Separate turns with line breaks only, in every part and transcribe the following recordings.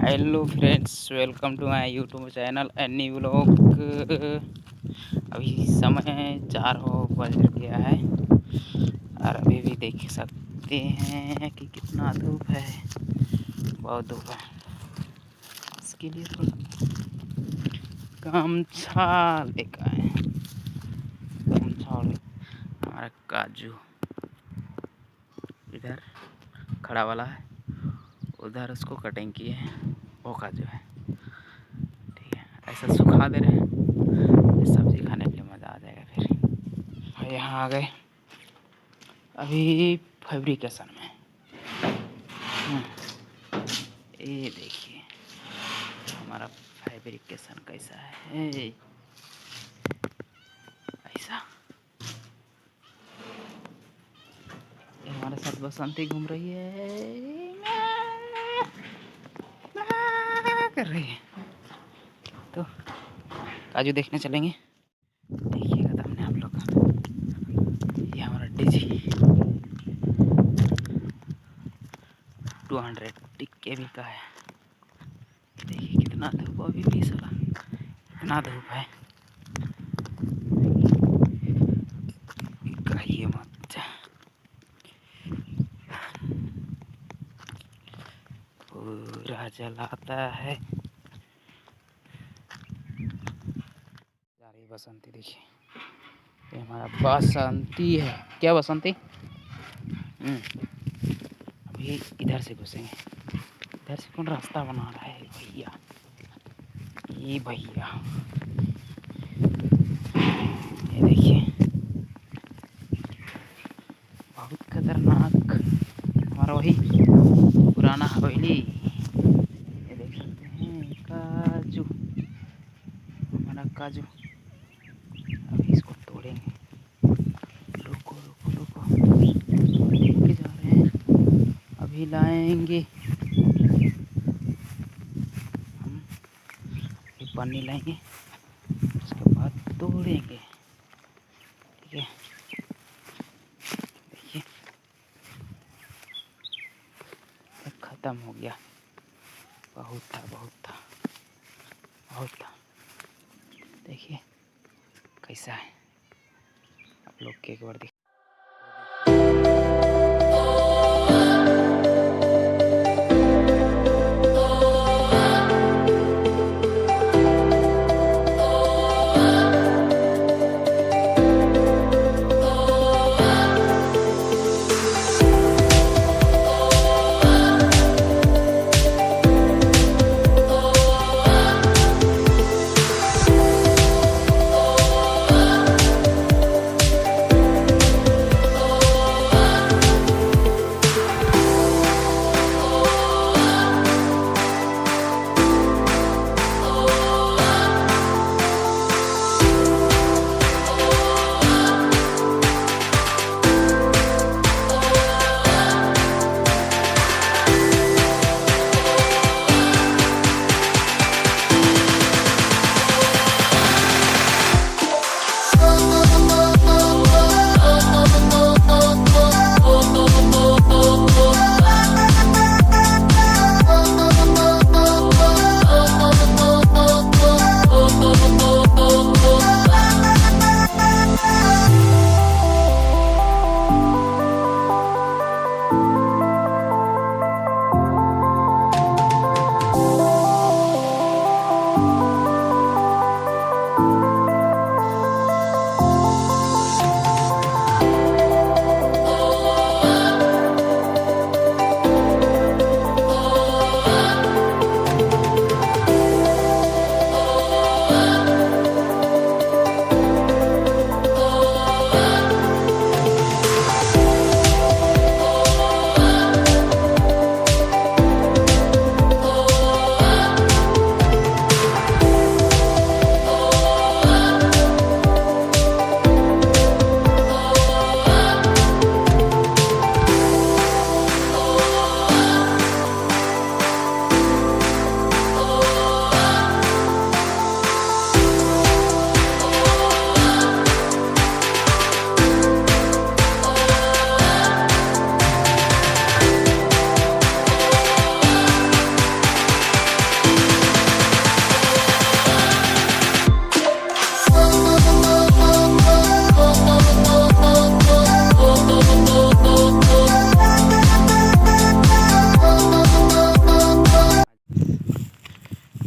Hello friends, welcome to my YouTube channel any vlog. अभी समय 4 हो बज गया है और अभी भी देख सकते हैं कि कितना धूप है। बहुत धूप है। इसके लिए थोड़ा गमछा लेकर आए। गमछा और हमारा काजू इधर खड़ा वाला है, उधर उसको कटिंग किए हैं। वो काजू है, ठीक है। ऐसा सुखा दे रहे हैं, सब्जी खाने के लिए मज़ा आ जाएगा। फिर यहाँ आ गए अभी फैब्रिकेशन में। ये देखिए हमारा फैब्रिकेशन कैसा है। ऐसा ये हमारे साथ बसंती घूम रही है, कर रही है। तो काजू देखने चलेंगे, देखिएगा तब आप लोग। ये हमारा डीजी 200 टिक्के भी का है। देखिए कितना धूप अभी भी साला, इतना धूप है कहिए मत। पूरा जलाता है। जा रही बसंती, देखिए ये हमारा बसंती है। क्या बसंती? अभी इधर से घुसेंगे। इधर से कौन रास्ता बना रहा है भैया? ये भैया ये देखिए बहुत खतरनाक हमारा वही पुराना हवेली। ये देख सकते हैं काजू, हमारा काजू। अभी इसको तोड़ेंगे। रुको रुको रुको, लेके जा रहे हैं, अभी लाएंगे हम। पन्नी लाएंगे, उसके बाद तोड़ेंगे, ठीक है। देखिए ख़त्म हो गया। बहुत था बहुत था बहुत था। देखिए कैसा है, आप लोग के एक बार देखिए।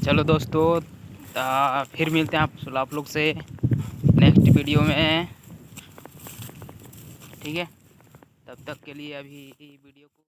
चलो दोस्तों, फिर मिलते हैं आप लोग से नेक्स्ट वीडियो में। ठीक है, तब तक के लिए अभी वीडियो को